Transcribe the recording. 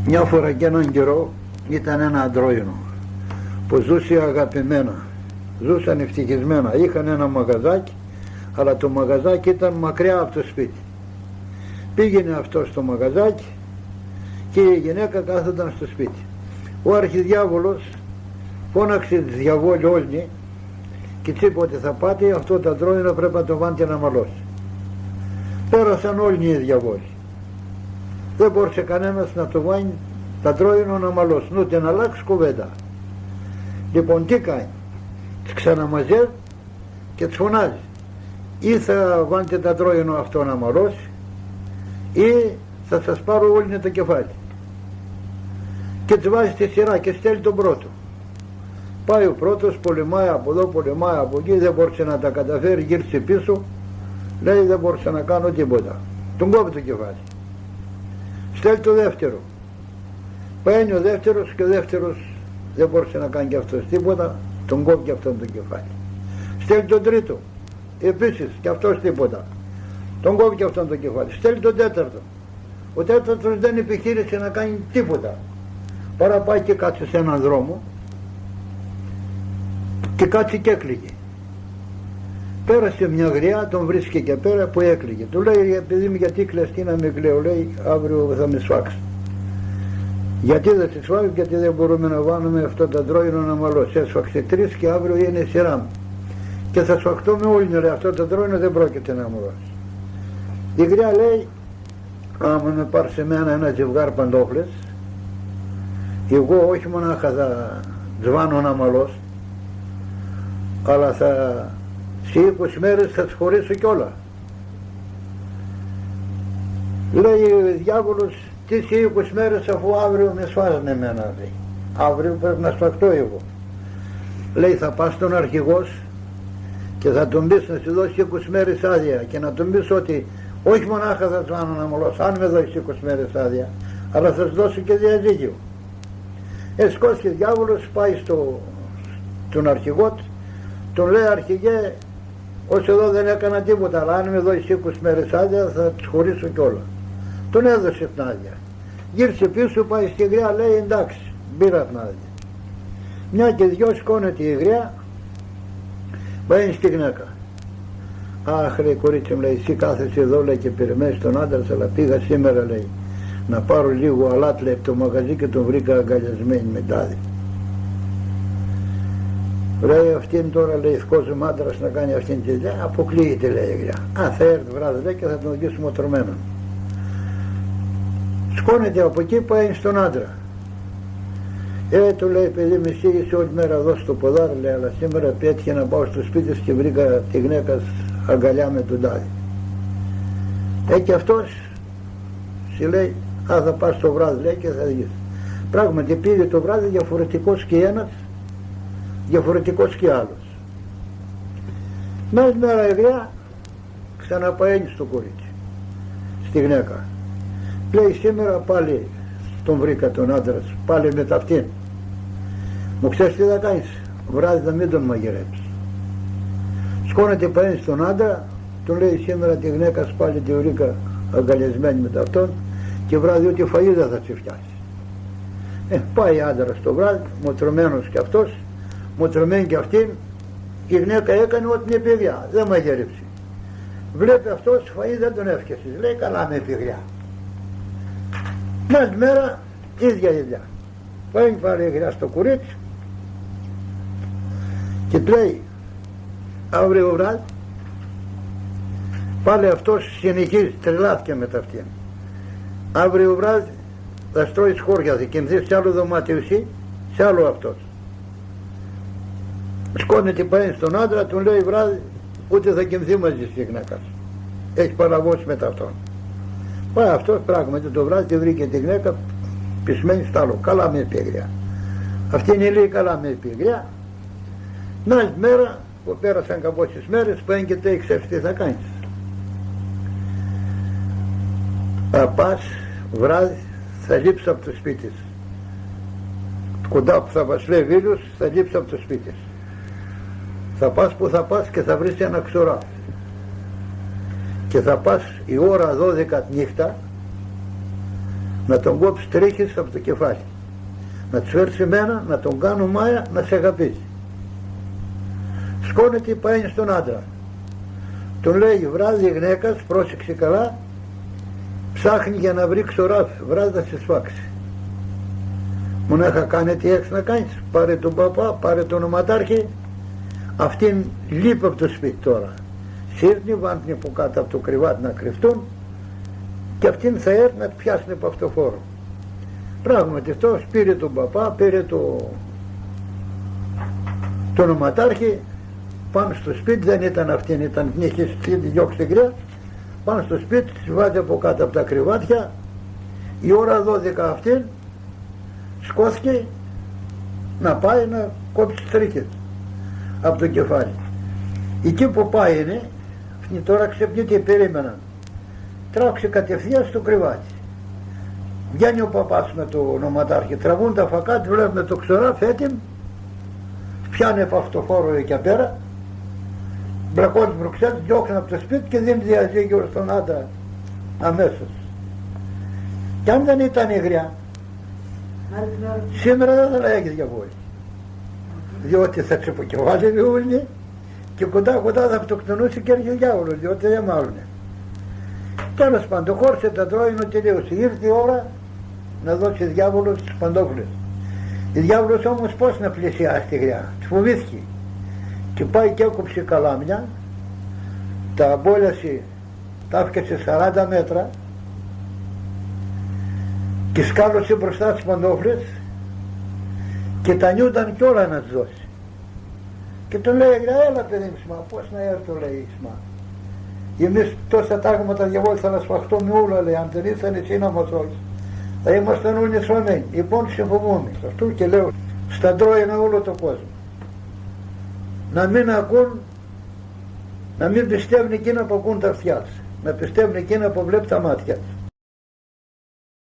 Μια φορά και έναν καιρό ήταν ένα αντρόινο που ζούσε αγαπημένα, ζούσαν ευτυχισμένα, είχαν ένα μαγαζάκι, αλλά το μαγαζάκι ήταν μακριά από το σπίτι. Πήγαινε αυτό στο μαγαζάκι και η γυναίκα κάθονταν στο σπίτι. Ο αρχιδιάβολος φώναξε τις διαβόλοι όλοι και της είπε ότι θα πάτε, αυτό το αντρόινο πρέπει να το βάλετε να μαλώσει. Πέρασαν όλοι οι διαβόλοι. Δεν μπορούσε κανένας να το βάλει τα αντρόινο να μαλώσουν, ούτε να αλλάξει κουβέντα. Λοιπόν, τι κάνει, τις ξαναμαζεύει και τις φωνάζει, ή θα βάλετε τα αντρόινο αυτό να μαλώσει ή θα σας πάρω όλοι το κεφάλι. Και τις βάζει στη σειρά και στέλνει τον πρώτο. Πάει ο πρώτος, πολεμάει από εδώ, πολεμάει από εκεί, δεν μπορούσε να τα καταφέρει, γύρισε πίσω, λέει δεν μπορούσα να κάνω τίποτα. Τον κόβει το κεφάλι. Στέλνει το δεύτερο. Παίρνει ο δεύτερος και ο δεύτερος δεν μπορούσε να κάνει και αυτός τίποτα, τον κόβει και αυτόν το κεφάλι. Στέλνει τον τρίτο, επίσης και αυτός τίποτα, τον κόβει και αυτόν το κεφάλι. Στέλνει τον τέταρτο. Ο τέταρτος δεν επιχείρησε να κάνει τίποτα, παρά πάει και κάτσε σε έναν δρόμο και κάτσε και έκλαιγε. Πέρασε μια γριά, τον βρίσκε και πέρα που έκλαιγε. Του λέει, επειδή μου γιατί κλαιστεί να με κλαίω, λέει, αύριο θα με σφάξει. Γιατί δεν σε σφάξει, γιατί δεν μπορούμε να βάλουμε αυτό το αντρόινο να μαλώσει. Έσφαξε 3 και αύριο είναι η σειρά μου. Και θα σφαχτώ με όλοι, λέει, αυτό το αντρόινο δεν πρόκειται να μαλώσει. Η γριά λέει, άμα με πάρει σε μένα ένα ζευγάρι παντόφλες, εγώ όχι μονάχα θα σβάνω να μαλώσω, αλλά σε 20 μέρες θα τις χωρίσω κιόλα. Λέει ο διάβολος, τι σε 20 μέρες αφού αύριο με σφάζουν εμένα, λέει. Αύριο πρέπει να σφαχτώ εγώ. Λέει θα πας στον αρχηγός και θα τον πεις να σου δώσει 20 μέρες άδεια και να τον πεις ότι όχι μονάχα θα σβάνω να μολώσω, αν με δώσεις 20 μέρες άδεια, αλλά θα σου δώσω και διαζύγιο. Σκόθηκε ο διάβολος, πάει στον αρχηγό του, τον λέει αρχηγέ, ως εδώ δεν έκανα τίποτα, αλλά αν με δώσεις 20 μέρες άδεια θα τους χωρίσω κιόλα. Τον έδωσε την άδεια. Γύρισε πίσω, πάει στη γριά, λέει εντάξει, πήρα την άδεια. Μια και δυο σηκώνεται η γριά, πάει στη γυναίκα. Αχ λέει κορίτσι μου, λέει, εσύ κάθεσαι εδώ, λέει, και περιμένεις τον άντρα, αλλά πήγα σήμερα, λέει, να πάρω λίγο αλάτ, λέει, από το μαγαζί και τον βρήκα αγκαλιασμένη με τάδι. Λέει αυτήν τώρα, λέει, ευκόζομαι άντρας να κάνει αυτήν τη δουλειά, αποκλείεται, λέει η γριά. Θα έρθει βράδυ, λέει, και θα τον αγγίσουμε τρομένο. Σκόνεται από εκεί, πάει στον άντρα. Του λέει, παιδί με σίγησε όλη μέρα εδώ στο ποδάρι, λέει, αλλά σήμερα πέτυχε να πάω στο σπίτι και βρήκα τη γυναίκα αγκαλιά με τον τάδι. Και αυτός σου λέει, θα πας το βράδυ, λέει, και θα δεις. Πράγματι πήγε το βράδυ, διαφορετικός και ένας, διαφορετικός και άλλος. Μέσα μέρα η γριά ξαναπαένει στο κορίτσι, στη γυναίκα. Λέει σήμερα πάλι τον βρήκα τον άντρα σου, πάλι με ταυτήν. Μου ξέρεις τι θα κάνεις, βράδυ θα μην τον μαγειρέψεις. Σκόνεται παένει στον άντρα, τον λέει σήμερα τη γυναίκα σου πάλι τη βρήκα αγκαλιασμένη με ταυτόν και βράδυ ό,τι φαΐ δεν θα σε φτιάσει. Πάει άντρας το βράδυ, μοτρωμένος κι αυτός, μοτρωμένη κι αυτήν, η γυναίκα έκανε ό,τι είναι παιδιά, δεν μαγειρέψει. Βλέπει αυτός φαΐ δεν τον έφτιασε, λέει καλά με πηγριά. Μια μέρα ίδια ίδια. Πάει πάλι η γριά στο κορίτσι και λέει αύριο βράδυ πάλι αυτός συνεχίζει, τρελάθηκε με ταυτήν. Αύριο βράδυ θα στρώεις χώρια, θα κοιμηθείς σε άλλο δωμάτιο εσύ, σε άλλο αυτός. Σκόνεται πάει στον άντρα, του λέει βράδυ ούτε θα κοιμηθεί μαζί στη γυναίκα. Έχει παραγώσει με αυτόν. Πάει αυτός πράγματι το βράδυ και βρήκε τη γυναίκα πισμένη στο άλλο. Καλά με πηγριά. Αυτή είναι λέει καλά με πηγριά. Να άλλη μέρα που πέρασαν κάποιες μέρες πάει και λέει ξέρεις τι θα κάνεις. Θα πας βράδυ θα λείψεις από το σπίτι σου. Κοντά που θα βασλεύει ήλιος θα λείψεις από το σπίτι σου. Θα πας που θα πας και θα βρεις ένα ξωράφι. Και θα πας η ώρα 12 νύχτα να τον κόψει τρίχες από το κεφάλι, να τους φέρει σε μένα, να τον κάνω μάια, να σε αγαπήσει. Σκόνεται, πάει στον άντρα, τον λέει βράδυ η γυναίκα, πρόσεξε καλά, ψάχνει για να βρει ξωράφι, βράδυ θα σε σφάξει. Μονάχα κάνε τι έχεις να κάνεις, πάρε τον παπά, πάρε τον οματάρχη, αυτήν λείπει από το σπίτι τώρα, σύρνει, βάνει από κάτω από το κρεβάτι να κρυφτούν και αυτήν θα έρθει να πιάσουν από αυτό φόρο. Πράγματι αυτός πήρε τον παπά, πήρε τον οματάρχη, πάνω στο σπίτι, δεν ήταν αυτήν, ήταν την είχε διώξει την κρύα, πάνω στο σπίτι, της βάζει από κάτω από τα κρεβάτια, η ώρα 12 αυτήν σκόθηκε να πάει να κόψει τρίχες από το κεφάλι. Εκεί που πάει είναι, τώρα ξεπνείται, περίμεναν, τράβηξε κατευθείαν στο κρεβάτι. Βγαίνει ο παπάς με το ονοματάρχη, τραβούν τα φακά, βλέπουμε το ξωράφι έτοιμο, πιάνει από αυτοφόρο εκεί πέρα, μπλακώνει μπροξές, διώχνει από το σπίτι και δίνει διαζύγιο στον άντρα αμέσως. Κι αν δεν ήταν η γριά, σήμερα δεν θα λέγεις για βόλη, διότι θα ξεποκεφάλει βιούλη και κοντά κοντά θα αυτοκτονούσε και έρχεται διάβολος, διότι δεν μάλλουνε. Τέλος πάντων, χώρισε τα τρόινο, τελείωσε. Ήρθε η ώρα να δώσει διάβολος τις παντόφλες. Η διάβολος όμως πώς να πλησιάσει τη γριά, της φοβήθηκε και πάει και έκοψε καλάμια, τα αμπόλιασε, τα έφτιαξε 40 μέτρα και σκάλωσε μπροστά τις παντόφλες και τα νιούταν κι όλα να τις δώσει. Και τον λέει, έλα παιδί μου Σμά, πώς να έρθω, λέει Σμά. Εμείς τόσα τάγματα διαβόλου θα να σφαχτούμε όλα, λέει, αν δεν ήρθαν εσύ να μας όλους, θα ήμασταν όλοι σφαμμένοι. Λοιπόν συμφοβούμε, αυτό και λέω, στα ντρόινα όλο το κόσμο. Να μην ακούν, να μην πιστεύουν εκείνα που ακούν τα αυτιά τους, να πιστεύουν εκείνα που βλέπουν τα μάτια τους.